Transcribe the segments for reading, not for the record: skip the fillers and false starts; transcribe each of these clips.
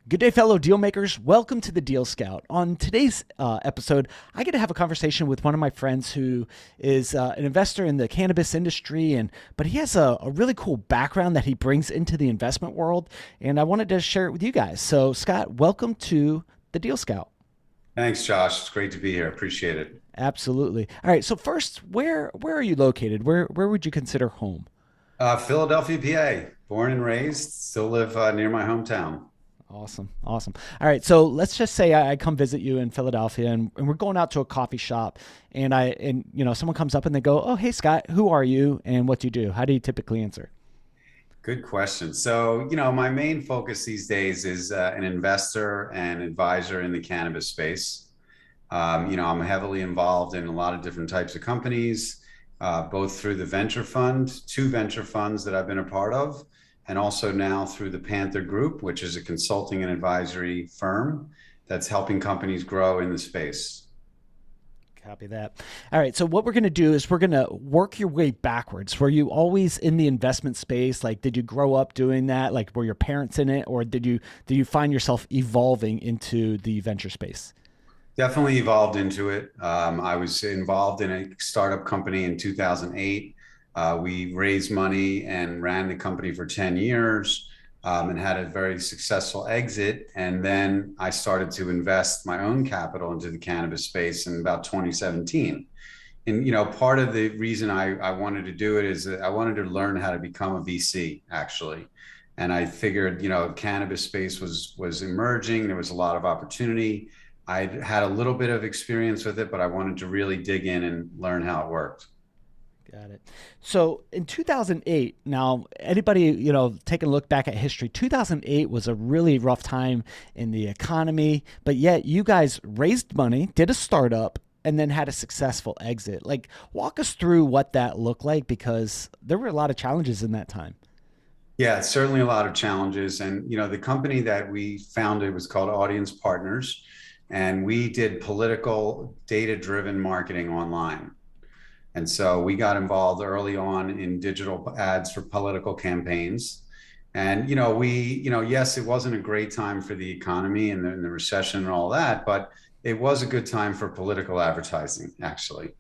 Good day, fellow deal makers. Welcome to the Deal Scout. On today's episode, I get to have a conversation with one of my friends who is an investor in the cannabis industry, but he has a really cool background that he brings into the investment world, and I wanted to share it with you guys. So, Scott, welcome to the Deal Scout. Thanks, Josh. It's great to be here. Appreciate it. Absolutely. All right. So first, where are you located? Where would you consider home? Philadelphia, PA. Born and raised. Still live near my hometown. Awesome. Awesome. All right. So let's just say I come visit you in Philadelphia and we're going out to a coffee shop and someone comes up and they go, "Oh, hey Scott, who are you and what do you do?" How do you typically answer? Good question. So, my main focus these days is an investor and advisor in the cannabis space. I'm heavily involved in a lot of different types of companies, both through the venture fund, two venture funds that I've been a part of, and also now through the Panther Group, which is a consulting and advisory firm that's helping companies grow in the space. Copy that. All right. So what we're going to do is we're going to work your way backwards. Were you always in the investment space? Like, did you grow up doing that? Like, were your parents in it, or did you find yourself evolving into the venture space? Definitely evolved into it. I was involved in a startup company in 2008. We raised money and ran the company for 10 years and had a very successful exit. And then I started to invest my own capital into the cannabis space in about 2017. And, part of the reason I wanted to do it is that I wanted to learn how to become a VC, actually. And I figured, cannabis space was emerging. There was a lot of opportunity. I had a little bit of experience with it, but I wanted to really dig in and learn how it worked. Got it. So in 2008, now anybody, taking a look back at history, 2008 was a really rough time in the economy, but yet you guys raised money, did a startup, and then had a successful exit. Like, walk us through what that looked like because there were a lot of challenges in that time. Yeah, certainly a lot of challenges. And, the company that we founded was called Audience Partners, and we did political data-driven marketing online. And so we got involved early on in digital ads for political campaigns. And, yes, it wasn't a great time for the economy and the recession and all that, but it was a good time for political advertising, actually.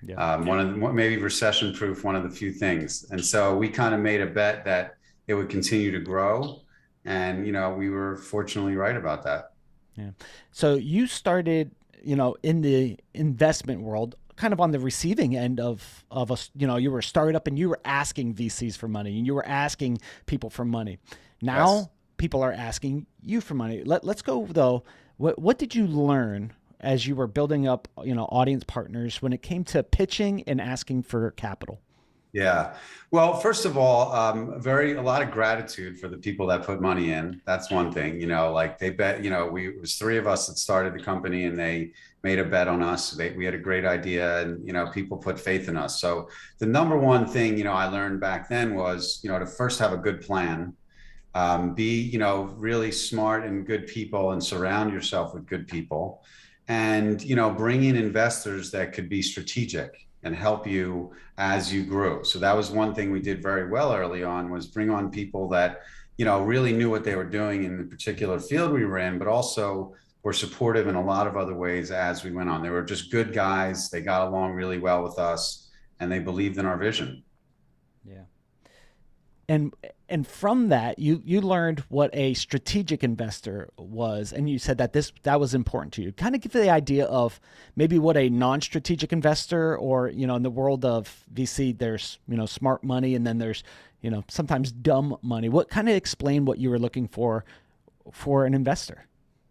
Yeah. One of the, maybe recession proof, one of the few things. And so we kind of made a bet that it would continue to grow. And, we were fortunately right about that. Yeah. So you started, in the investment world, kind of on the receiving end of us. You were a startup and you were asking VCs for money and you were asking people for money. Yes. Now people are asking you for money. Let's go though. What did you learn as you were building up, audience partners when it came to pitching and asking for capital? Yeah. Well, first of all, a lot of gratitude for the people that put money in. That's one thing, like they bet, it was three of us that started the company and they made a bet on us. We had a great idea and, people put faith in us. So the number one thing, I learned back then was, to first have a good plan, be, really smart and good people and surround yourself with good people and, bring in investors that could be strategic and help you as you grew. So that was one thing we did very well early on was bring on people that, really knew what they were doing in the particular field we were in, but also were supportive in a lot of other ways as we went on. They were just good guys. They got along really well with us and they believed in our vision. Yeah. And and from that you learned what a strategic investor was and you said that that was important to you. Kind of give the idea of maybe what a non-strategic investor or in the world of VC there's smart money and then there's sometimes dumb money. What kind of explain what you were looking for an investor?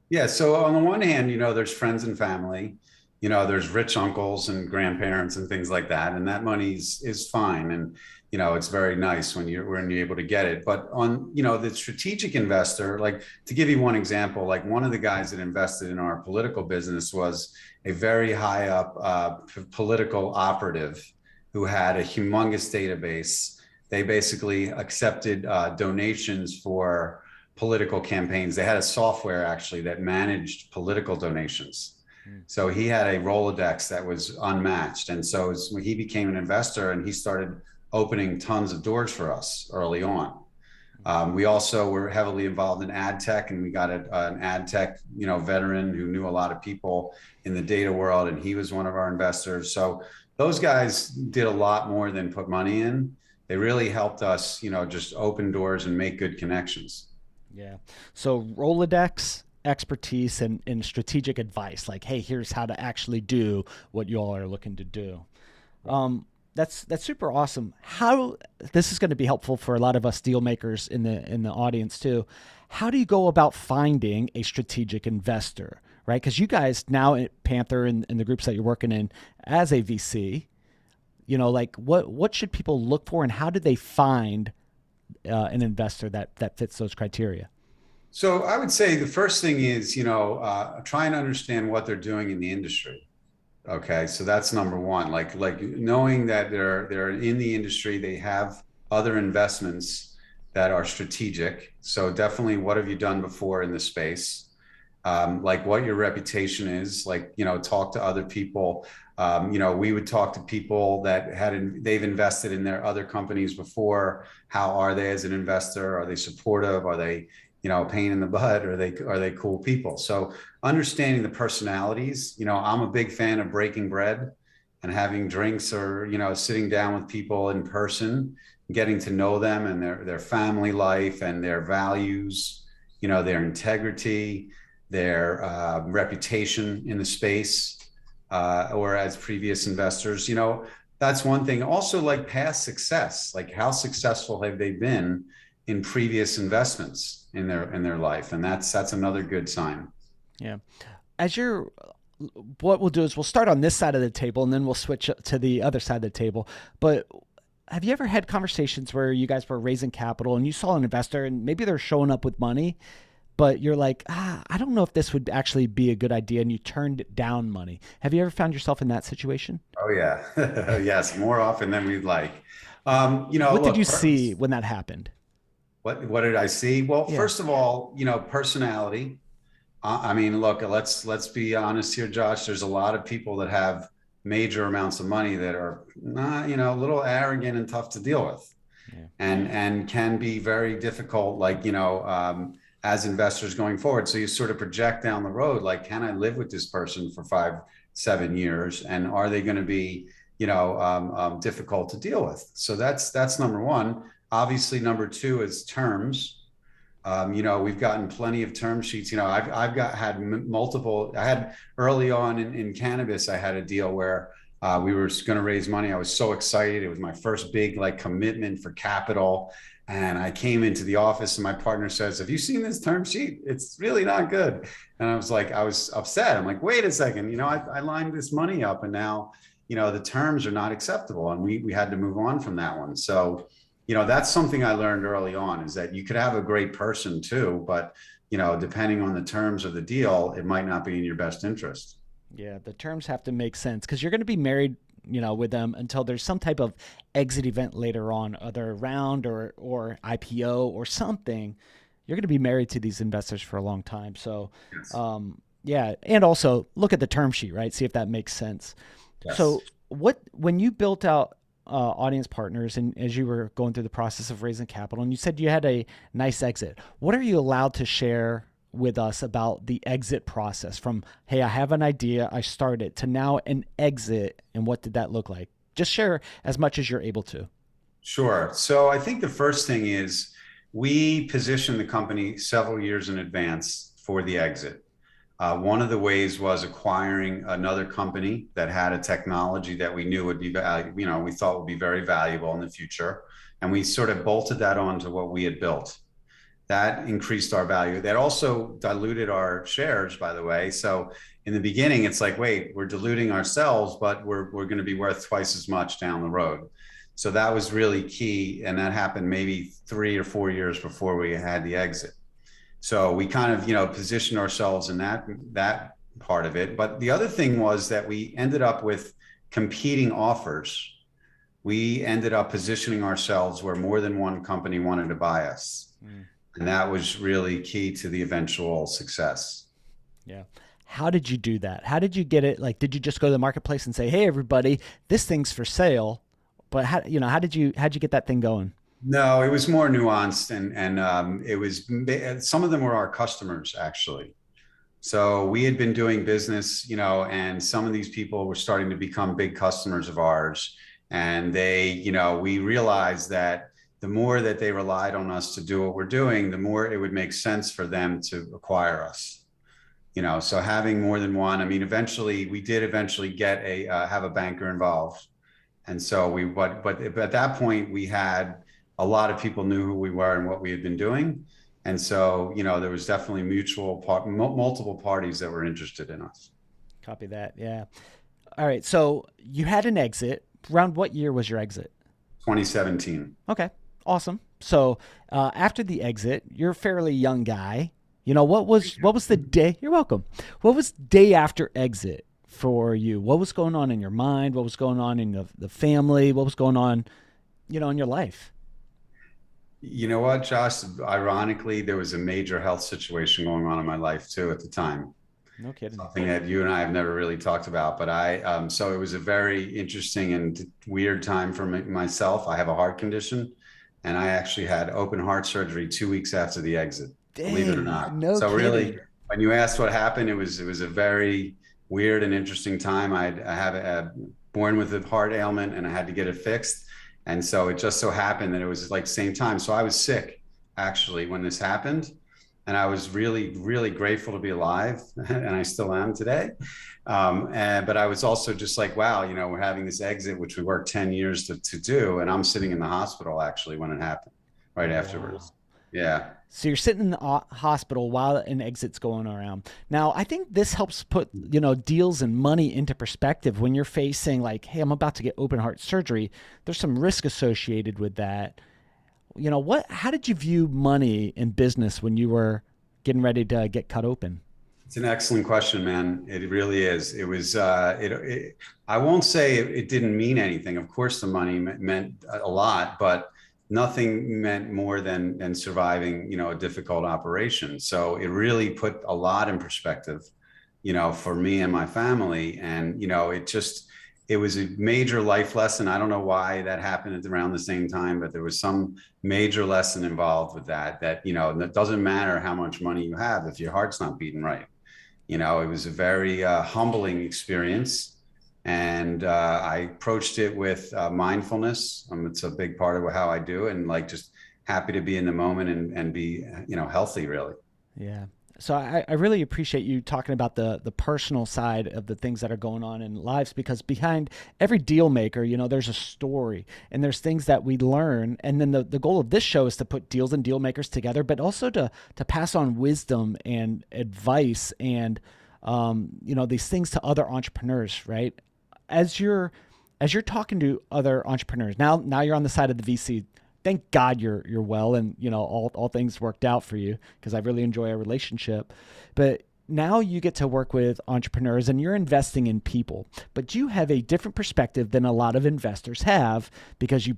Yeah. So on the one hand, there's friends and family, there's rich uncles and grandparents and things like that. And that money is fine. And, it's very nice when you're able to get it. But on, the strategic investor, like to give you one example, like one of the guys that invested in our political business was a very high up political operative who had a humongous database. They basically accepted donations for political campaigns. They had a software actually that managed political donations. So he had a Rolodex that was unmatched. And so when he became an investor and he started opening tons of doors for us early on. We also were heavily involved in ad tech, and we got an ad tech, veteran who knew a lot of people in the data world, and he was one of our investors. So those guys did a lot more than put money in. They really helped us, just open doors and make good connections. Yeah. So Rolodex expertise and strategic advice, like, hey, here's how to actually do what you all are looking to do. That's super awesome. How this is going to be helpful for a lot of us deal makers in the audience too. How do you go about finding a strategic investor, right? Because you guys now at Panther and the groups that you're working in as a VC, like what should people look for, and how do they find an investor that fits those criteria? So I would say the first thing is, try and understand what they're doing in the industry. Okay, so that's number one. Like knowing that they're in the industry, they have other investments that are strategic. So definitely, what have you done before in the space? Like what your reputation is. Like talk to other people. We would talk to people that they've invested in their other companies before. How are they as an investor? Are they supportive? Are they a pain in the butt? Are they cool people? So understanding the personalities. I'm a big fan of breaking bread and having drinks, or sitting down with people in person, getting to know them and their family life and their values, their integrity, their reputation in the space, or as previous investors. That's one thing. Also, like past success, like how successful have they been in previous investments in their life, and that's another good sign. Yeah. As you're, what we'll do is we'll start on this side of the table and then we'll switch to the other side of the table. But have you ever had conversations where you guys were raising capital and you saw an investor and maybe they're showing up with money, but you're like, I don't know if this would actually be a good idea, and you turned down money? Have you ever found yourself in that situation? Oh yeah. Yes, more often than we'd like. What did Look, you see when that happened? what did I see? Well, Yeah. first of all, personality. I mean, look, let's be honest here, Josh. There's a lot of people that have major amounts of money that are not, a little arrogant and tough to deal with, Yeah. and can be very difficult. Like, as investors going forward. So you sort of project down the road, like, can I live with this person for 5, 7 years, and are they going to be, difficult to deal with? So that's number one. Obviously, number two is terms. We've gotten plenty of term sheets. Had multiple. I had early on in cannabis, I had a deal where we were going to raise money. I was so excited. It was my first big commitment for capital. And I came into the office and my partner says, "Have you seen this term sheet? It's really not good." And I was upset. I'm like, wait a second, I lined this money up, and now, the terms are not acceptable. And we had to move on from that one. So, that's something I learned early on, is that you could have a great person too, but, depending on the terms of the deal, it might not be in your best interest. Yeah, the terms have to make sense because you're going to be married, with them until there's some type of exit event later on, either a round or IPO or something. You're going to be married to these investors for a long time. So, Yes. yeah, and also look at the term sheet, right? See if that makes sense. Yes. So, when you built out audience partners, and as you were going through the process of raising capital, and you said you had a nice exit, what are you allowed to share with us about the exit process from, hey, I have an idea, I started, to now an exit, and what did that look like? Just share as much as you're able to. Sure. So I think the first thing is we position the company several years in advance for the exit. One of the ways was acquiring another company that had a technology that we knew would be, we thought would be very valuable in the future. And we sort of bolted that onto what we had built. That increased our value. That also diluted our shares, by the way. So in the beginning, it's like, wait, we're diluting ourselves, but we're going to be worth twice as much down the road. So that was really key. And that happened maybe 3 or 4 years before we had the exit. So we kind of, positioned ourselves in that part of it. But the other thing was that we ended up with competing offers. We ended up positioning ourselves where more than one company wanted to buy us. Mm, And that was really key to the eventual success. yeah. How did you do that? How did you get it? Like, did you just go to the marketplace and say, "Hey, everybody, this thing's for sale"? But how did you get that thing going? No, it was more nuanced, and it was some of them were our customers actually. So we had been doing business, and some of these people were starting to become big customers of ours. And we realized that the more that they relied on us to do what we're doing, the more it would make sense for them to acquire us. So having more than one, I mean, eventually we did eventually get have a banker involved. And so but at that point we had a lot of people knew who we were and what we had been doing. And so, there was definitely multiple parties that were interested in us. Copy that. Yeah. All right. So you had an exit. Around what year was your exit? 2017. Okay. Awesome. So after the exit, you're a fairly young guy. What was the day? You're welcome. What was day after exit for you? What was going on in your mind? What was going on in the family? What was going on, in your life? You know what, Josh? Ironically, there was a major health situation going on in my life too at the time. No kidding. Something that you and I have never really talked about, but so it was a very interesting and weird time for myself. I have a heart condition, and I actually had open heart surgery 2 weeks after the exit, believe it or Dang. not. No So really, kidding. when you asked what happened, it was a very weird and interesting time. I have born with a heart ailment, and I had to get it fixed, and so it just so happened that it was like same time. So I was sick actually when this happened, and I was really, really grateful to be alive, and I still am today. But I was also just like, wow, we're having this exit, which we worked 10 years to do, and I'm sitting in the hospital actually when it happened, right Wow. afterwards. Yeah. So you're sitting in the hospital while an exit's going around. Now, I think this helps put, deals and money into perspective when you're facing like, hey, I'm about to get open heart surgery. There's some risk associated with that. How did you view money in business when you were getting ready to get cut open? It's an excellent question, man. It really is. It was. I won't say it didn't mean anything. Of course, the money meant a lot, but nothing meant more than surviving, a difficult operation. So it really put a lot in perspective, for me and my family. And it was a major life lesson. I don't know why that happened at around the same time, but there was some major lesson involved with that. It doesn't matter how much money you have if your heart's not beating right. It was a very humbling experience. And I approached it with mindfulness. It's a big part of how I do, and like just happy to be in the moment and be, healthy, really. Yeah. So I really appreciate you talking about the personal side of the things that are going on in lives, because behind every deal maker, there's a story and there's things that we learn. And then the goal of this show is to put deals and deal makers together, but also to pass on wisdom and advice and these things to other entrepreneurs, right? As you're talking to other entrepreneurs, now you're on the side of the VC. Thank God you're well, and all things worked out for you, because I really enjoy our relationship. But now you get to work with entrepreneurs and you're investing in people, but you have a different perspective than a lot of investors have, because you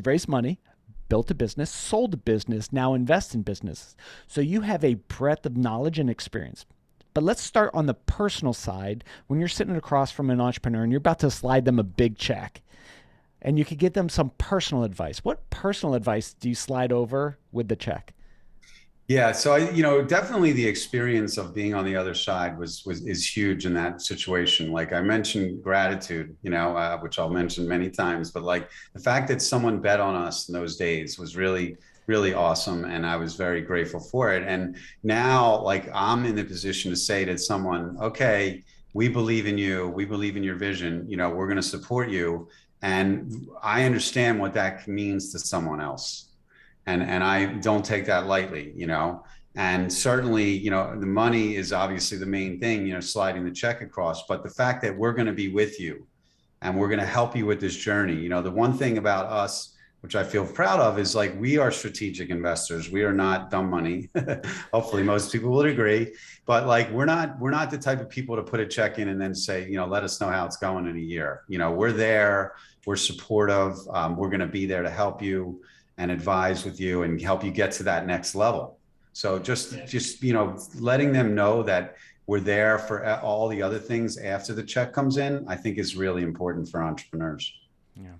raised money, built a business, sold a business, now invest in business. So you have a breadth of knowledge and experience. But let's start on the personal side. When you're sitting across from an entrepreneur and you're about to slide them a big check, and you could give them some personal advice. What personal advice do you slide over with the check? Yeah, so definitely the experience of being on the other side is huge in that situation. Like I mentioned, gratitude, which I'll mention many times, but like the fact that someone bet on us in those days was really, really awesome, and I was very grateful for it. And now, like I'm in the position to say to someone, okay, we believe in you, we believe in your vision. We're going to support you, and I understand what that means to someone else, and I don't take that lightly, And certainly, the money is obviously the main thing, sliding the check across. But the fact that we're going to be with you and we're going to help you with this journey, the one thing about us, which I feel proud of, is like we are strategic investors. We are not dumb money. Hopefully, most people would agree. But like we're not the type of people to put a check in and then say, let us know how it's going in a year. We're there. We're supportive. We're going to be there to help you and advise with you and help you get to that next level. So just letting them know that we're there for all the other things after the check comes in, I think is really important for entrepreneurs. Yeah.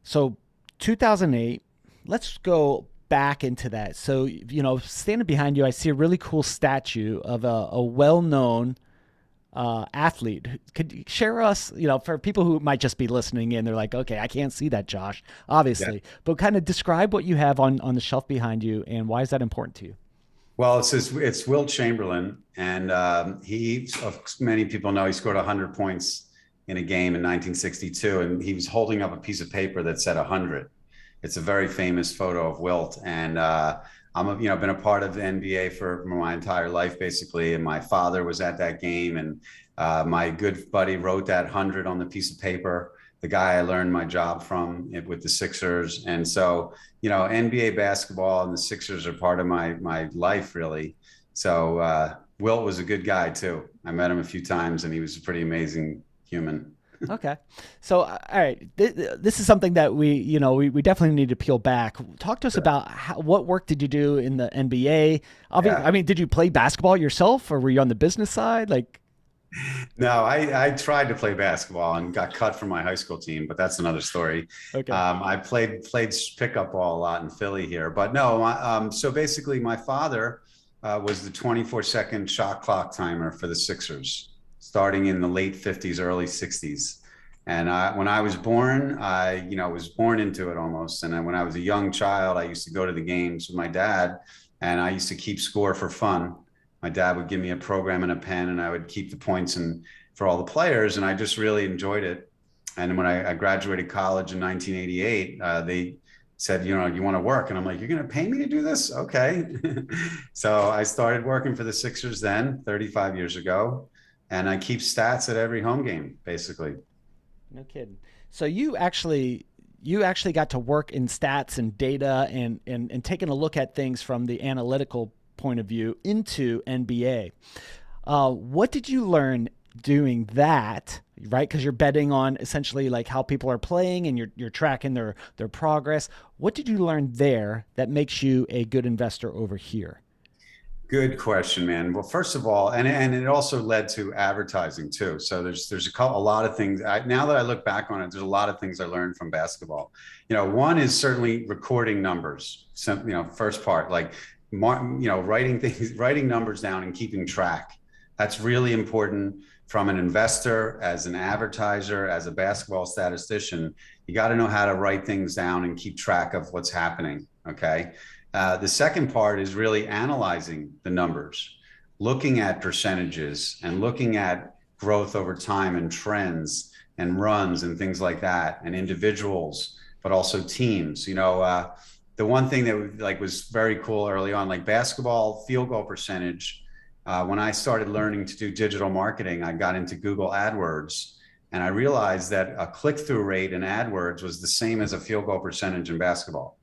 So 2008, let's go back into that. So, standing behind you, I see a really cool statue of a well-known athlete. Could you share us, for people who might just be listening in, they're like, okay, I can't see that, Josh, Yeah. obviously, but kind of describe what you have on the shelf behind you and why is that important to you? Well, it's Wilt Chamberlain, and many people know he scored 100 points in a game in 1962, and he was holding up a piece of paper that said 100. It's a very famous photo of Wilt, and been a part of the NBA for my entire life basically, and my father was at that game, and my good buddy wrote that 100 on the piece of paper. The guy I learned my job from with the Sixers, and so NBA basketball and the Sixers are part of my life really. So Wilt was a good guy too. I met him a few times, and he was a pretty amazing human. Okay. So, all right, this is something that we definitely need to peel back. Talk to us about what work did you do in the NBA? Yeah. I mean, did you play basketball yourself or were you on the business side? Like, No, I tried to play basketball and got cut from my high school team, but that's another story. okay. I played pickup ball a lot in Philly here, but no. So basically, my father was the 24-second shot clock timer for the Sixers, starting in the late 50s, early 60s. And when I was born, I was born into it almost. And then when I was a young child, I used to go to the games with my dad, and I used to keep score for fun. My dad would give me a program and a pen, and I would keep the points and for all the players, and I just really enjoyed it. And when I graduated college in 1988, they said, you want to work, and I'm like, you're going to pay me to do this? Okay. So I started working for the Sixers then, 35 years ago, and I keep stats at every home game, basically. No kidding. So you actually got to work in stats and data and taking a look at things from the analytical point of view into NBA. What did you learn doing that? Right, because you're betting on essentially like how people are playing and you're tracking their progress. What did you learn there that makes you a good investor over here? Good question, man. Well, first of all, and it also led to advertising too. So there's a lot of things. Now that I look back on it, there's a lot of things I learned from basketball. One is certainly recording numbers. So, first part, like, writing numbers down and keeping track. That's really important from an investor, as an advertiser, as a basketball statistician. You got to know how to write things down and keep track of what's happening. Okay. The second part is really analyzing the numbers, looking at percentages and looking at growth over time and trends and runs and things like that, and individuals, but also teams. The one thing that was very cool early on, like basketball field goal percentage. When I started learning to do digital marketing, I got into Google AdWords, and I realized that a click-through rate in AdWords was the same as a field goal percentage in basketball.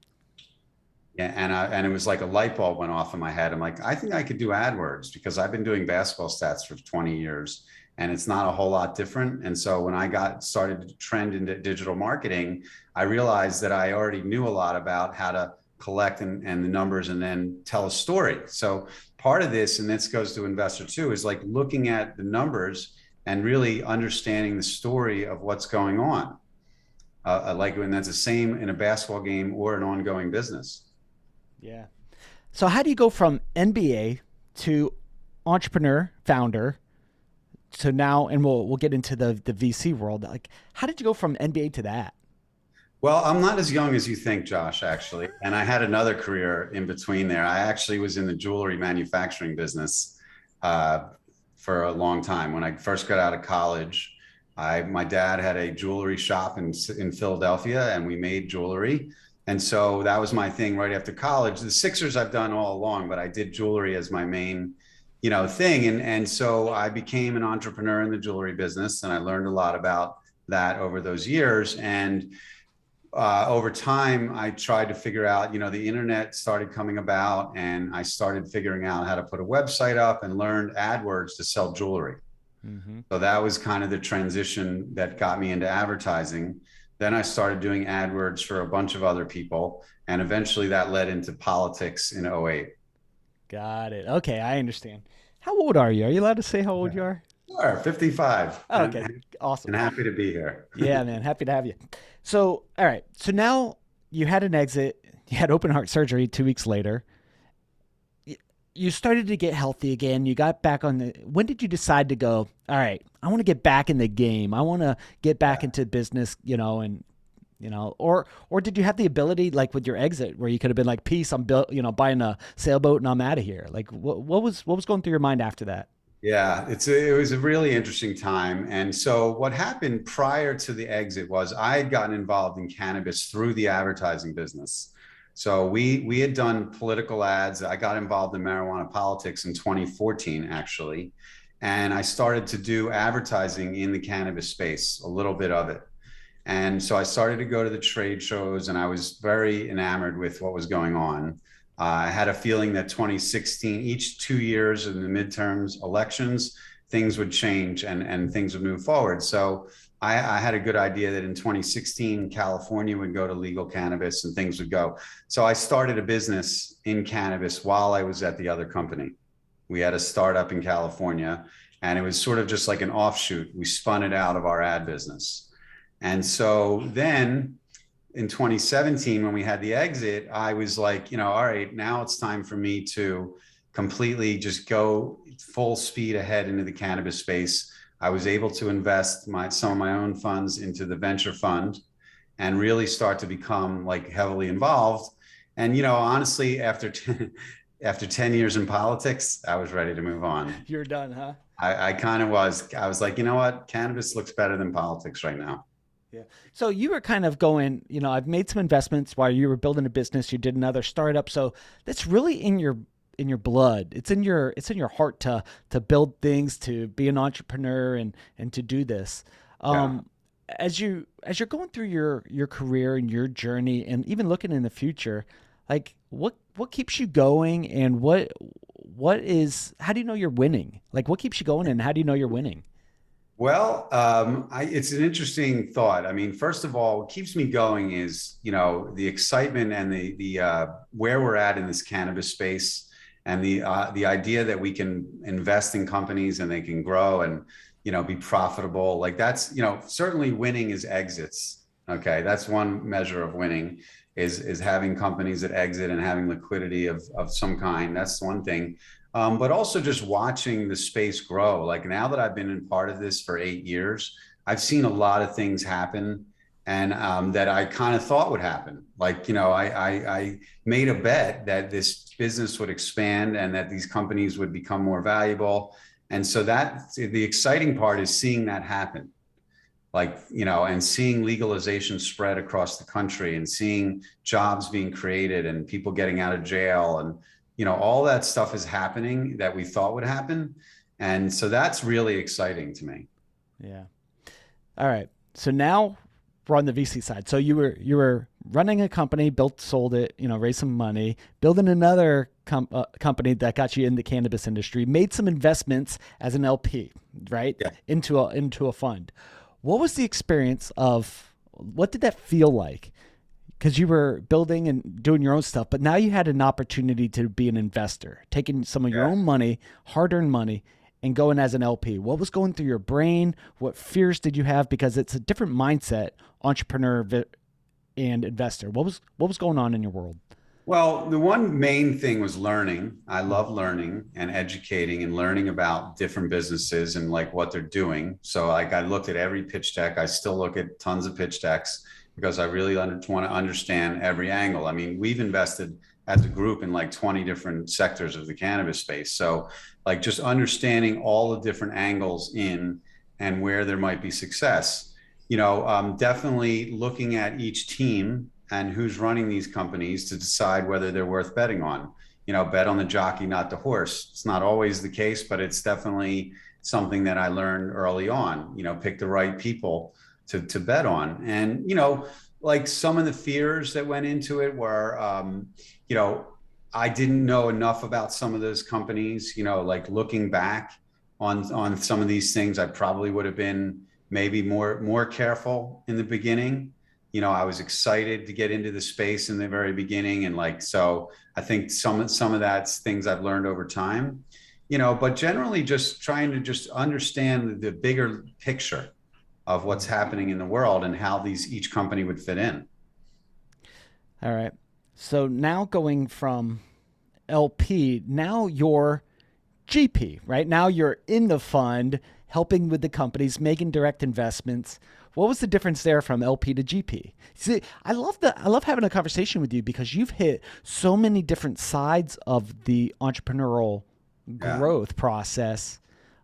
Yeah, and it was like a light bulb went off in my head. I'm like, I think I could do AdWords because I've been doing basketball stats for 20 years, and it's not a whole lot different. And so when I got started to trend into digital marketing, I realized that I already knew a lot about how to collect and the numbers and then tell a story. So part of this, and this goes to investor too, is like looking at the numbers and really understanding the story of what's going on. Like when that's the same in a basketball game or an ongoing business. Yeah. So how do you go from NBA to entrepreneur, founder, to now, and we'll get into the VC world. Like, how did you go from NBA to that? Well, I'm not as young as you think, Josh, actually. And I had another career in between there. I actually was in the jewelry manufacturing business uh, for a long time. When I first got out of college, my dad had a jewelry shop in Philadelphia, and we made jewelry. And so that was my thing right after college. The Sixers I've done all along, but I did jewelry as my main, thing. And so I became an entrepreneur in the jewelry business, and I learned a lot about that over those years. And over time, I tried to figure out, the internet started coming about, and I started figuring out how to put a website up and learned AdWords to sell jewelry. Mm-hmm. So that was kind of the transition that got me into advertising. Then I started doing AdWords for a bunch of other people, and eventually that led into politics in '08. Got it. Okay, I understand. How old are you? Are you allowed to say how old you are? Sure, 55, Oh, okay, awesome. and happy to be here. Yeah, man, happy to have you. So, all right. So now you had an exit. You had open heart surgery 2 weeks later. You started to get healthy again. You got back on the. When did you decide to go? All right, I want to get back in the game. I want to get back into business. And or did you have the ability, like with your exit, where you could have been like, "Peace, I'm built. Buying a sailboat and I'm out of here." Like, what was going through your mind after that? Yeah, it was a really interesting time. And so what happened prior to the exit was I had gotten involved in cannabis through the advertising business. So we had done political ads. I got involved in marijuana politics in 2014, actually. And I started to do advertising in the cannabis space, a little bit of it. And so I started to go to the trade shows and I was very enamored with what was going on. I had a feeling that 2016, each 2 years in the midterms elections, things would change and things would move forward. So I had a good idea that in 2016, California would go to legal cannabis and things would go. So I started a business in cannabis while I was at the other company. We had a startup in California and it was sort of just like an offshoot. We spun it out of our ad business. And so then in 2017, when we had the exit, I was like, all right, now it's time for me to completely just go full speed ahead into the cannabis space. I was able to invest some of my own funds into the venture fund and really start to become like heavily involved. And, honestly, after 10 years in politics, I was ready to move on. You're done, huh? I kind of was. I was like, you know what? Cannabis looks better than politics right now. Yeah. So you were kind of going, I've made some investments while you were building a business. You did another startup. So that's really in your blood. It's in your heart to build things, to be an entrepreneur and to do this. Yeah. As you're going through your career and your journey and even looking in the future, like what keeps you going and how do you know you're winning? Like what keeps you going and how do you know you're winning? Well, it's an interesting thought. I mean, first of all, what keeps me going is, the excitement and the where we're at in this cannabis space, and the idea that we can invest in companies and they can grow and be profitable. Like that's certainly winning is exits. Okay, that's one measure of winning is having companies that exit and having liquidity of some kind. That's one thing. But also just watching the space grow. Like now that I've been in part of this for 8 years, I've seen a lot of things happen and that I kind of thought would happen. Like, I made a bet that this business would expand and that these companies would become more valuable. And so that the exciting part is seeing that happen. Like, and seeing legalization spread across the country and seeing jobs being created and people getting out of jail and all that stuff is happening that we thought would happen. And so that's really exciting to me. Yeah. All right. So now we're on the VC side. So you were running a company, sold it, raised some money, building another company that got you in the cannabis industry, made some investments as an LP, right? Yeah. Into a fund. What was the experience of what did that feel like? Because you were building and doing your own stuff, but now you had an opportunity to be an investor, taking some of your own money, hard-earned money, and going as an LP. What was going through your brain? What fears did you have? Because it's a different mindset, entrepreneur and investor. What was going on in your world? Well, the one main thing was learning. I love learning and educating and learning about different businesses and like what they're doing. So like I looked at every pitch deck. I still look at tons of pitch decks because I really want to understand every angle. I mean, we've invested as a group in like 20 different sectors of the cannabis space. So like just understanding all the different angles in and where there might be success, definitely looking at each team and who's running these companies to decide whether they're worth betting on. Bet on the jockey, not the horse. It's not always the case, but it's definitely something that I learned early on. Pick the right people to bet on. And, like some of the fears that went into it were, I didn't know enough about some of those companies, like looking back on some of these things, I probably would have been maybe more careful in the beginning. I was excited to get into the space in the very beginning. And like, so I think some of that's things I've learned over time, but generally just trying to just understand the bigger picture of what's happening in the world and how each company would fit in. All right. So now going from LP, now you're GP, right? Now you're in the fund, helping with the companies, making direct investments. What was the difference there from LP to GP? See, I love having a conversation with you because you've hit so many different sides of the entrepreneurial Yeah. growth process.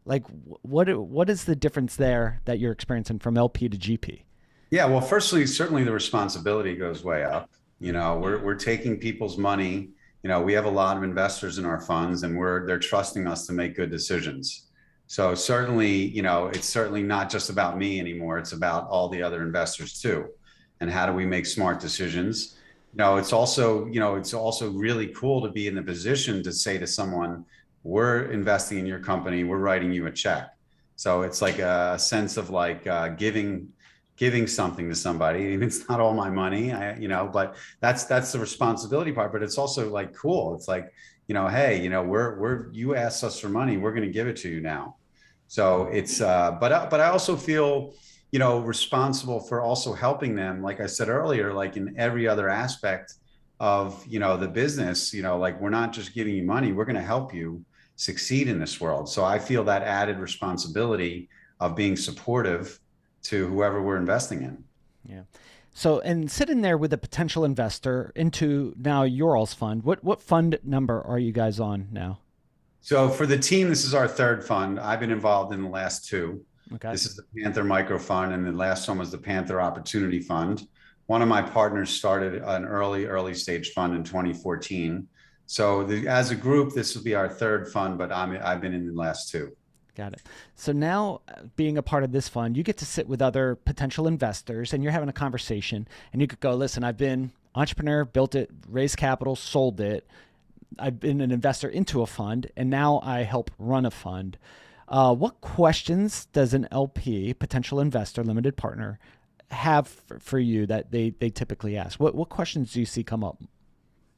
Like, what is the difference there that you're experiencing from LP to GP? Yeah, well, firstly, certainly the responsibility goes way up. We're taking people's money. We have a lot of investors in our funds, and they're trusting us to make good decisions. So certainly, it's certainly not just about me anymore. It's about all the other investors too. And how do we make smart decisions? It's also really cool to be in the position to say to someone, we're investing in your company, we're writing you a check. So it's like a sense of like giving something to somebody. It's not all my money, but that's the responsibility part. But it's also like cool. It's like, hey, we're you asked us for money, we're going to give it to you now. So it's but I also feel responsible for also helping them, like I said earlier, like in every other aspect of the business. Like we're not just giving you money, we're going to help you succeed in this world. So I feel that added responsibility of being supportive to whoever we're investing in. Yeah. So, and sitting there with a potential investor into now your all's fund, what fund number are you guys on now? So for the team, this is our third fund. I've been involved in the last two. Okay. This is the Panther Micro Fund, and the last one was the Panther Opportunity Fund. One of my partners started an early stage fund in 2014. So as a group, this will be our third fund, but I've been in the last two. Got it. So now, being a part of this fund, you get to sit with other potential investors and you're having a conversation and you could go, listen, I've been entrepreneur, built it, raised capital, sold it. I've been an investor into a fund and now I help run a fund. What questions does an LP, potential investor, limited partner, have for you that they typically ask? What questions do you see come up?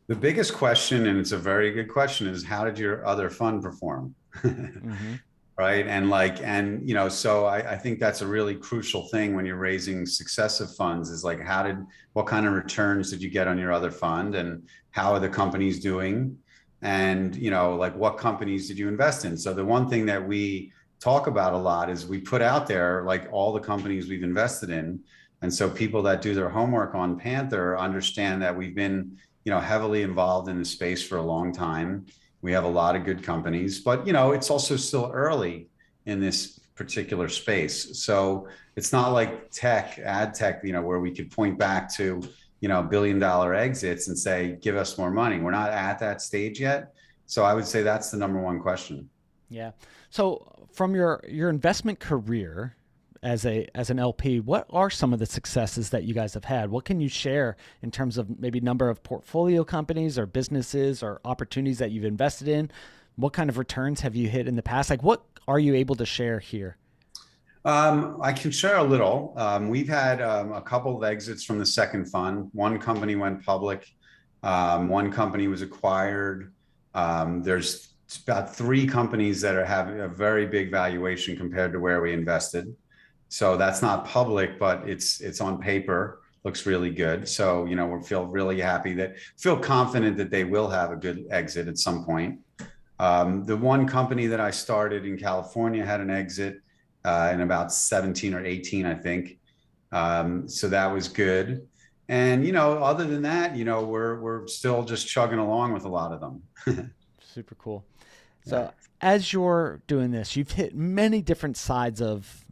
The biggest question, and it's a very good question, is how did your other fund perform? Mm-hmm. Right. So I think that's a really crucial thing when you're raising successive funds is like, what kind of returns did you get on your other fund, and how are the companies doing? And, like what companies did you invest in? So the one thing that we talk about a lot is we put out there like all the companies we've invested in. And so people that do their homework on Panther understand that we've been, heavily involved in the space for a long time. We have a lot of good companies, but it's also still early in this particular space. So it's not like ad tech, where we could point back to, billion-dollar exits and say, give us more money. We're not at that stage yet. So I would say that's the number one question. Yeah. So from your investment career as an LP, what are some of the successes that you guys have had? What can you share in terms of maybe number of portfolio companies or businesses or opportunities that you've invested in? What kind of returns have you hit in the past? Like what are you able to share here? I can share a little. We've had a couple of exits from the second fund. One company went public. One company was acquired. There's about three companies that have a very big valuation compared to where we invested. So that's not public, but it's on paper. Looks really good. So we feel really feel confident that they will have a good exit at some point. The one company that I started in California had an exit in about 17 or 18, I think. So that was good. And other than that, we're still just chugging along with a lot of them. Super cool. Yeah. So as you're doing this, you've hit many different sides of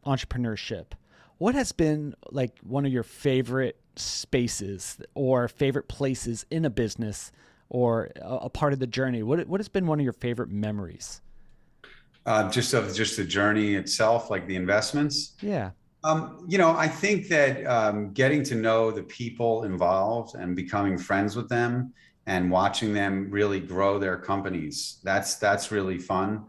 entrepreneurship. What has been like one of your favorite spaces or favorite places in a business or a part of the journey? What has been one of your favorite memories? Just the journey itself, like the investments. Yeah. I think that getting to know the people involved and becoming friends with them and watching them really grow their companies, that's really fun.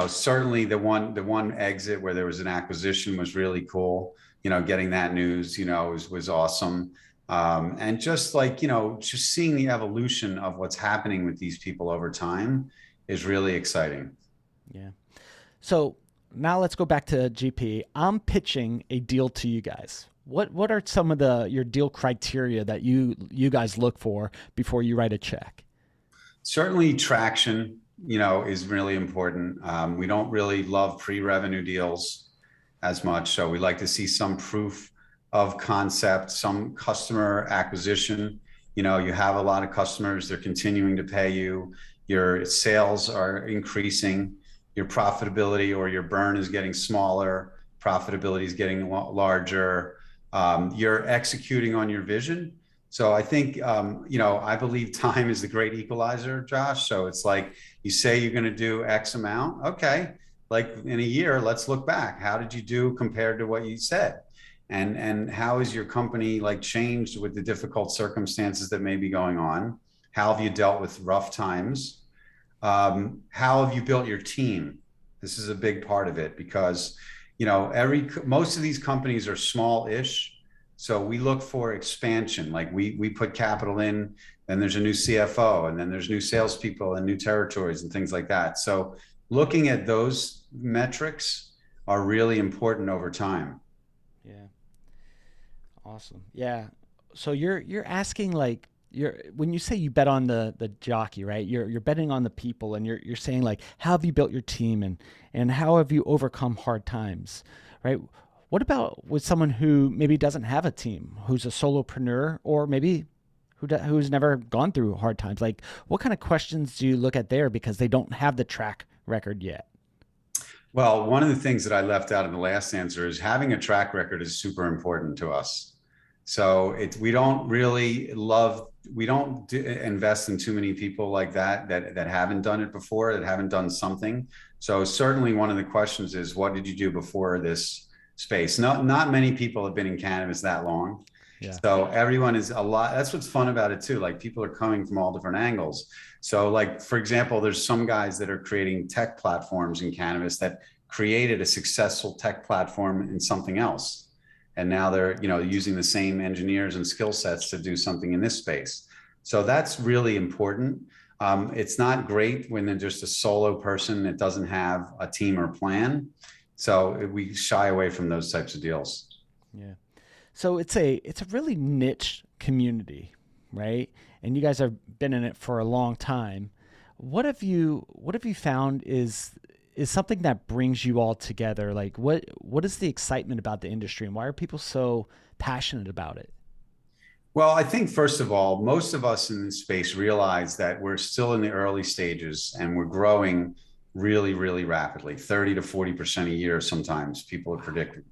Certainly the one exit where there was an acquisition was really cool. Getting that news, was awesome. And just like, just seeing the evolution of what's happening with these people over time is really exciting. Yeah. So now let's go back to GP. I'm pitching a deal to you guys. What are some of your deal criteria that you guys look for before you write a check? Certainly traction, is really important. We don't really love pre-revenue deals as much. So we like to see some proof of concept, some customer acquisition. You have a lot of customers, they're continuing to pay you, your sales are increasing, your profitability or your burn is getting smaller, profitability is getting larger, you're executing on your vision. So I think, I believe time is the great equalizer, Josh. So it's like you say you're going to do X amount. Okay. Like in a year, let's look back. How did you do compared to what you said? And how is your company like changed with the difficult circumstances that may be going on? How have you dealt with rough times? How have you built your team? This is a big part of it because, most of these companies are small-ish. So we look for expansion. Like we put capital in, then there's a new CFO, and then there's new salespeople and new territories and things like that. So looking at those metrics are really important over time. Yeah. Awesome. Yeah. So you're asking like you're when you say you bet on the jockey, right? You're betting on the people, and you're saying like how have you built your team, and how have you overcome hard times, right? What about with someone who maybe doesn't have a team, who's a solopreneur, or maybe who's never gone through hard times? Like, what kind of questions do you look at there because they don't have the track record yet? Well, one of the things that I left out in the last answer is having a track record is super important to us. So we don't really love, we don't invest in too many people like that haven't done it before, that haven't done something. So certainly one of the questions is, what did you do before this space? Not many people have been in cannabis that long. Yeah. So everyone is a lot. That's what's fun about it too. Like people are coming from all different angles. So like, for example, there's some guys that are creating tech platforms in cannabis that created a successful tech platform in something else. And now they're, using the same engineers and skill sets to do something in this space. So that's really important. It's not great when they're just a solo person that doesn't have a team or plan. So we shy away from those types of deals. Yeah. So it's a really niche community, right? And you guys have been in it for a long time. What have you found is something that brings you all together? Like what is the excitement about the industry, and why are people so passionate about it? Well, I think first of all, most of us in this space realize that we're still in the early stages and we're growing really, really rapidly, 30 to 40% a year. Sometimes people are predicting.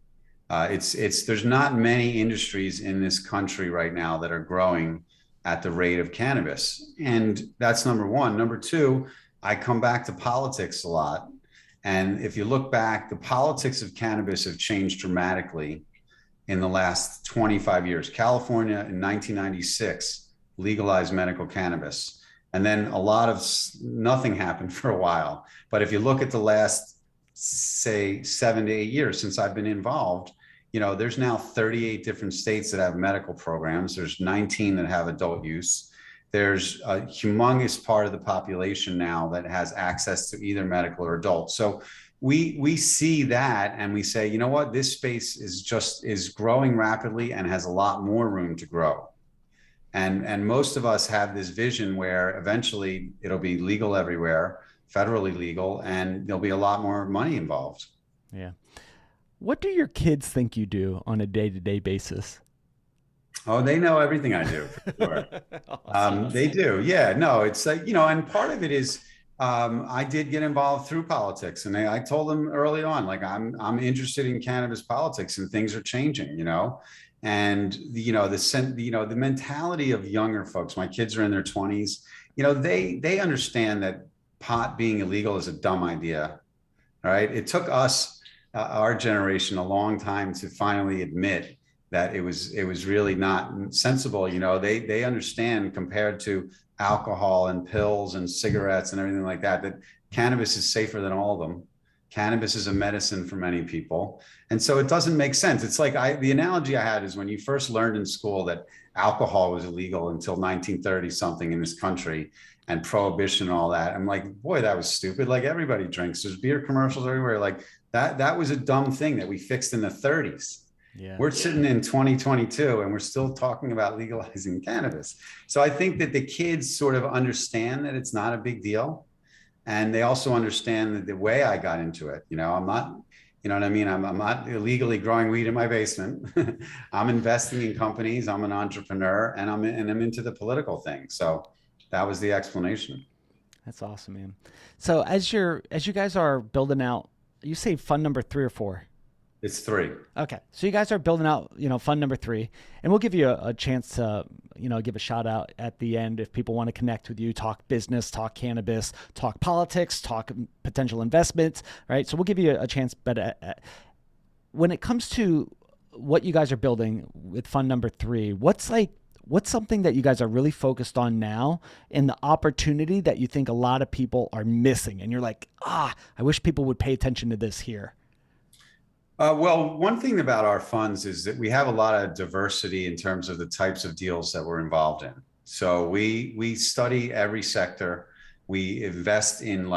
There's not many industries in this country right now that are growing at the rate of cannabis. And that's number one. Number two, I come back to politics a lot. And if you look back, the politics of cannabis have changed dramatically in the last 25 years. California in 1996 legalized medical cannabis. And then a lot of nothing happened for a while. But if you look at the last, say, 7 to 8 years since I've been involved, there's now 38 different states that have medical programs. There's 19 that have adult use. There's a humongous part of the population now that has access to either medical or adult. So we see that and we say, you know what, this space is growing rapidly and has a lot more room to grow. And most of us have this vision where eventually it'll be legal everywhere, federally legal, and there'll be a lot more money involved. Yeah. What do your kids think you do on a day-to-day basis? Oh, they know everything I do, for sure. Awesome. They do. Yeah, no, it's like, and part of it is I did get involved through politics, and I told them early on, like I'm interested in cannabis politics, and things are changing, and the mentality of younger folks. My kids are in their 20s. They understand that pot being illegal is a dumb idea, right? It took us, our generation, a long time to finally admit that it was really not sensible. They understand, compared to alcohol and pills and cigarettes and everything like that cannabis is safer than all of them. Cannabis is a medicine for many people. And so it doesn't make sense. It's like the analogy I had is when you first learned in school that alcohol was illegal until 1930 something in this country, and prohibition and all that. I'm like, boy, that was stupid. Like everybody drinks. There's beer commercials everywhere. Like that was a dumb thing that we fixed in the 30s. Yeah. We're sitting in 2022 and we're still talking about legalizing cannabis. So I think that the kids sort of understand that it's not a big deal. And they also understand that the way I got into it, I'm not, you know what I mean? I'm not illegally growing weed in my basement. I'm investing in companies. I'm an entrepreneur, and I'm into the political thing. So that was the explanation. That's awesome, man. So as you guys are building out, you say fund number 3 or 4. It's three. Okay, so you guys are building out, fund number 3, and we'll give you a chance to, give a shout out at the end if people want to connect with you, talk business, talk cannabis, talk politics, talk potential investments, right? So we'll give you a chance. But when it comes to what you guys are building with fund number 3, what's something that you guys are really focused on now, and the opportunity that you think a lot of people are missing, and you're like, I wish people would pay attention to this here. Well, one thing about our funds is that we have a lot of diversity in terms of the types of deals that we're involved in. So we study every sector. We invest in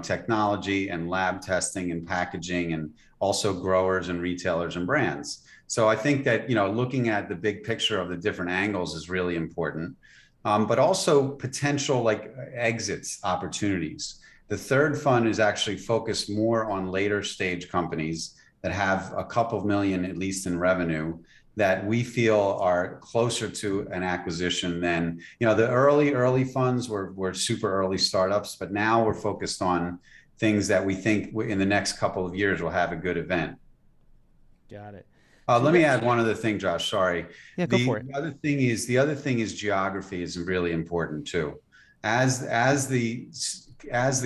technology and lab testing and packaging, and also growers and retailers and brands. So I think that looking at the big picture of the different angles is really important, but also potential exits opportunities. The third fund is actually focused more on later stage companies that have a couple of million at least in revenue, that we feel are closer to an acquisition than, the early funds were super early startups, but now we're focused on things that we think in the next couple of years will have a good event. Got it. So Let me add one other thing, Josh. Sorry. Yeah, go for it. The other thing is geography is really important too. As the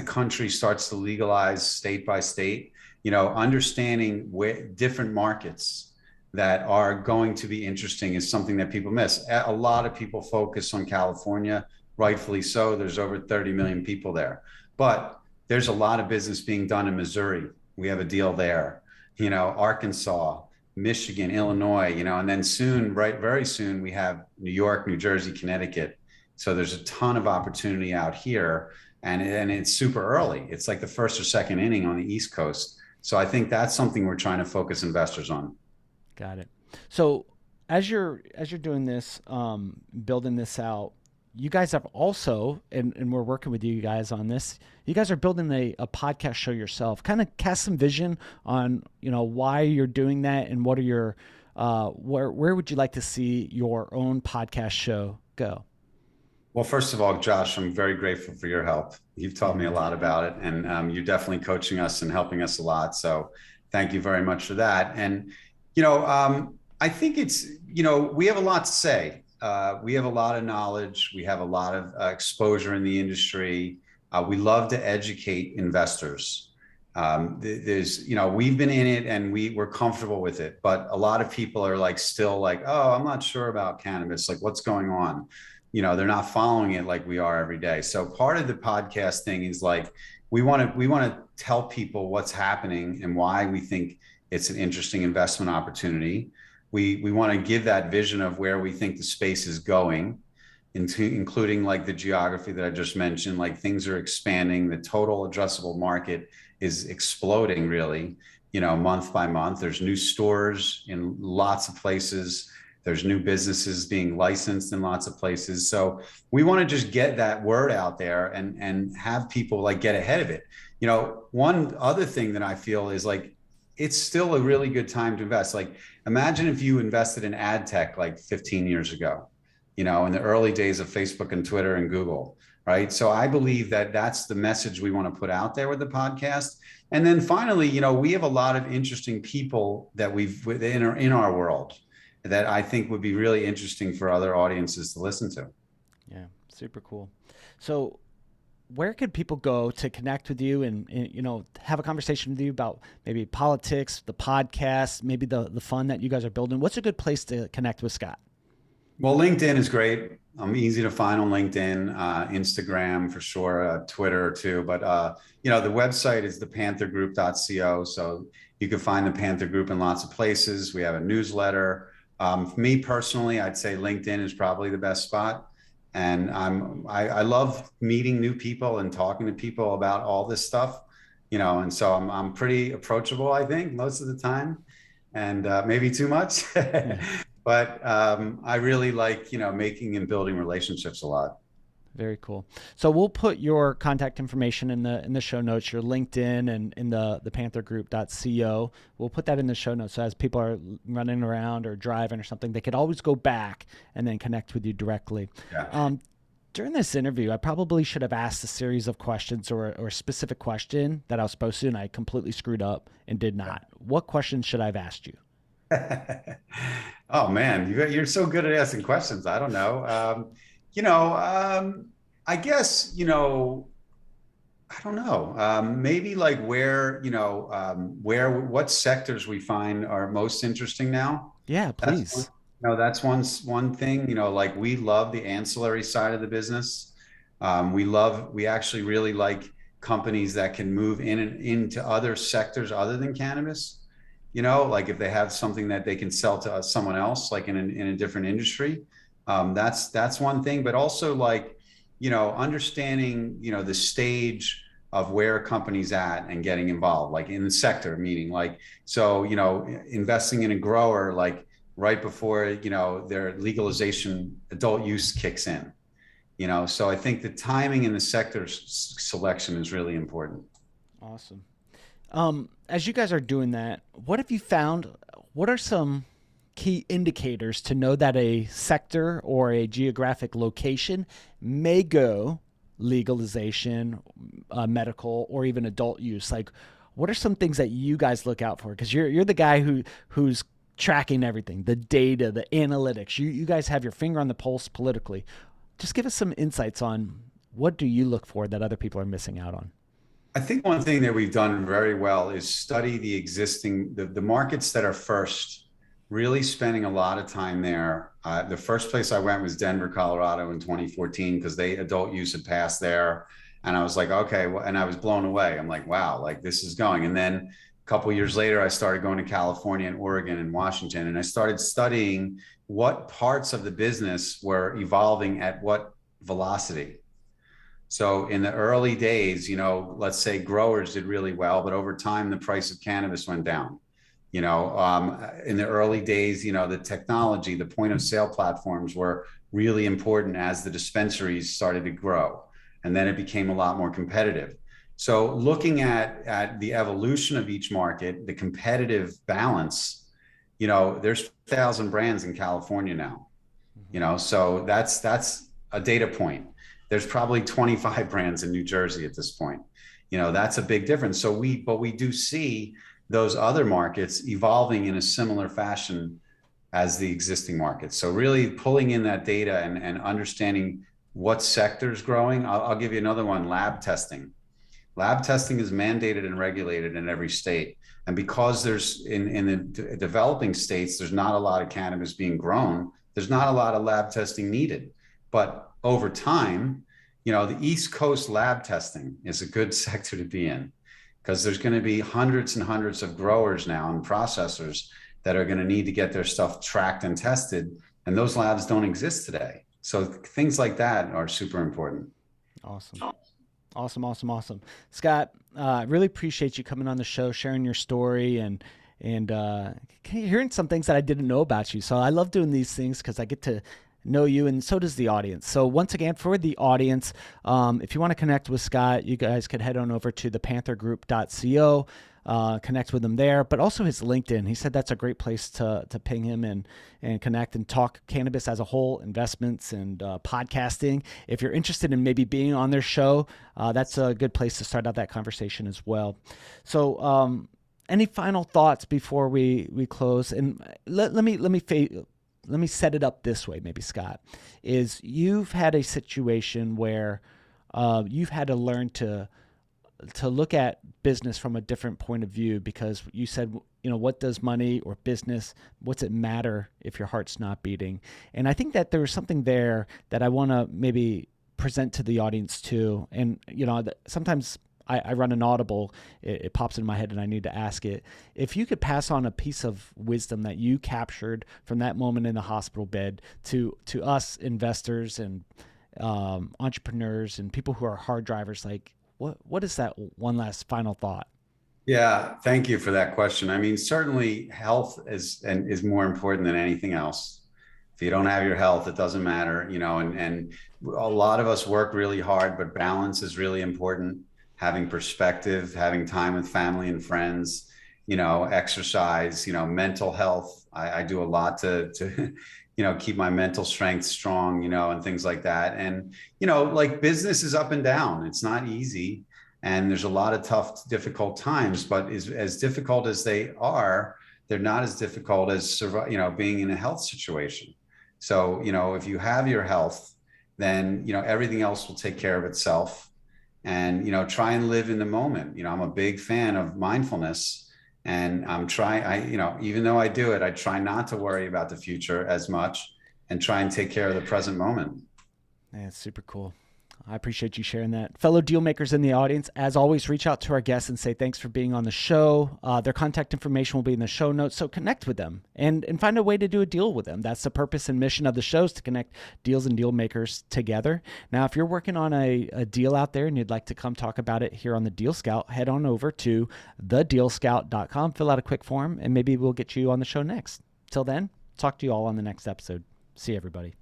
country starts to legalize state by state, understanding where different markets that are going to be interesting is something that people miss. A lot of people focus on California, rightfully so. There's over 30 million people there, but there's a lot of business being done in Missouri. We have a deal there, Arkansas, Michigan, Illinois, and then soon, very soon, we have New York, New Jersey, Connecticut. So there's a ton of opportunity out here, and it's super early. It's like the first or second inning on the East Coast. So I think that's something we're trying to focus investors on. Got it. So as you're doing this, building this out, you guys have also, and we're working with you guys on this, you guys are building a podcast show yourself. Kind of cast some vision on, why you're doing that, and what are your, where would you like to see your own podcast show go? Well, first of all, Josh, I'm very grateful for your help. You've taught me a lot about it, and you're definitely coaching us and helping us a lot. So thank you very much for that. And, I think it's, we have a lot to say. We have a lot of knowledge. We have a lot of exposure in the industry. We love to educate investors. We've been in it and we're comfortable with it, but a lot of people are still oh, I'm not sure about cannabis. What's going on? They're not following it like we are every day. So part of the podcast thing is we want to tell people what's happening and why we think it's an interesting investment opportunity. We want to give that vision of where we think the space is going, including the geography that I just mentioned. Things are expanding. The total addressable market is exploding really, month by month. There's new stores in lots of places. There's new businesses being licensed in lots of places. So we want to just get that word out there and have people get ahead of it. One other thing that I feel is it's still a really good time to invest. Imagine if you invested in ad tech 15 years ago, in the early days of Facebook and Twitter and Google, right? So I believe that that's the message we want to put out there with the podcast. And then finally, we have a lot of interesting people that we've in our world that I think would be really interesting for other audiences to listen to. Yeah, super cool. So where could people go to connect with you and have a conversation with you about maybe politics, the podcast, maybe the fund that you guys are building? What's a good place to connect with Scott? Well, LinkedIn is great. I'm easy to find on LinkedIn, Instagram for sure, Twitter too. But, the website is thepanthergroup.co. So you can find the Panther Group in lots of places. We have a newsletter. For me personally, I'd say LinkedIn is probably the best spot. And I love meeting new people and talking to people about all this stuff, and so I'm pretty approachable, I think, most of the time. and maybe too much. Yeah. But I really like, making and building relationships a lot. Very cool. So we'll put your contact information in the show notes, your LinkedIn and in the panthergroup.co. We'll put that in the show notes. So as people are running around or driving or something, they could always go back and then connect with you directly. Yeah. During this interview, I probably should have asked a series of questions or a specific question that I was supposed to, and I completely screwed up and did not. What questions should I have asked you? Oh man, you're so good at asking questions. I don't know. You know, I guess, I don't know. Maybe like what sectors we find are most interesting now. Yeah, That's one, please. that's one thing, like we love the ancillary side of the business. We actually really like companies that can move in and into other sectors other than cannabis. Like if they have something that they can sell to someone else, like in a different industry, that's one thing. But also like, understanding, the stage of where a company's at and getting involved, like in the sector, meaning like, so, investing in a grower, like right before, their legalization, adult use kicks in, so I think the timing in the sector selection is really important. Awesome. As you guys are doing that, what have you found? What are some key indicators to know that a sector or a geographic location may go legalization, medical, or even adult use? Like, what are some things that you guys look out for? Because you're the guy who's tracking everything, the data, the analytics. You guys have your finger on the pulse politically. Just give us some insights on what do you look for that other people are missing out on. I think one thing that we've done very well is study the markets that are first, really spending a lot of time there. The first place I went was Denver, Colorado in 2014 because they adult use had passed there. And I was like, okay, well, and I was blown away. I'm like, wow, like this is going. And then a couple of years later, I started going to California and Oregon and Washington, and I started studying what parts of the business were evolving at what velocity. So in the early days, let's say growers did really well, but over time, the price of cannabis went down. In the early days, the technology, the point of sale platforms were really important as the dispensaries started to grow. And then it became a lot more competitive. So looking at the evolution of each market, the competitive balance, there's 1,000 brands in California now, so that's a data point. There's probably 25 brands in New Jersey at this point. That's a big difference. But we do see those other markets evolving in a similar fashion as the existing markets. So really pulling in that data and understanding what sector's growing. I'll give you another one, lab testing. Lab testing is mandated and regulated in every state. And because there's in the developing states, there's not a lot of cannabis being grown. There's not a lot of lab testing needed. But over time, the East Coast lab testing is a good sector to be in because there's going to be hundreds and hundreds of growers now and processors that are going to need to get their stuff tracked and tested. And those labs don't exist today. So things like that are super important. Awesome. Awesome, awesome, awesome. Scott, I really appreciate you coming on the show, sharing your story and hearing some things that I didn't know about you. So I love doing these things because I get to know you, and so does the audience. So once again, for the audience, if you want to connect with Scott, you guys could head on over to thepanthergroup.co, connect with him there, but also his LinkedIn. He said that's a great place to ping him and connect and talk cannabis as a whole, investments and podcasting. If you're interested in maybe being on their show, that's a good place to start out that conversation as well. So any final thoughts before we close? And let me set it up this way, maybe, Scott, is you've had a situation where you've had to learn to look at business from a different point of view because you said, what does money or business, what's it matter if your heart's not beating? And I think that there's something there that I want to maybe present to the audience too. And, sometimes I run an audible, it pops in my head and I need to ask it. If you could pass on a piece of wisdom that you captured from that moment in the hospital bed to us investors and entrepreneurs and people who are hard drivers, like what is that one last final thought? Yeah, thank you for that question. I mean, certainly health is more important than anything else. If you don't have your health, it doesn't matter, and a lot of us work really hard, but balance is really important. Having perspective, having time with family and friends, exercise, mental health. I do a lot to keep my mental strength strong, and things like that. And, like business is up and down. It's not easy, and there's a lot of tough, difficult times, but as difficult as they are, they're not as difficult as being in a health situation. So, if you have your health, then, everything else will take care of itself. And, try and live in the moment. I'm a big fan of mindfulness, and I'm trying, even though I do it, I try not to worry about the future as much and try and take care of the present moment. Yeah, it's super cool. I appreciate you sharing that. Fellow deal makers in the audience, as always, reach out to our guests and say thanks for being on the show. Their contact information will be in the show notes, so connect with them and find a way to do a deal with them. That's the purpose and mission of the show, is to connect deals and deal makers together. Now, if you're working on a deal out there and you'd like to come talk about it here on the Deal Scout, head on over to thedealscout.com, fill out a quick form, and maybe we'll get you on the show next. Till then, talk to you all on the next episode. See you, everybody.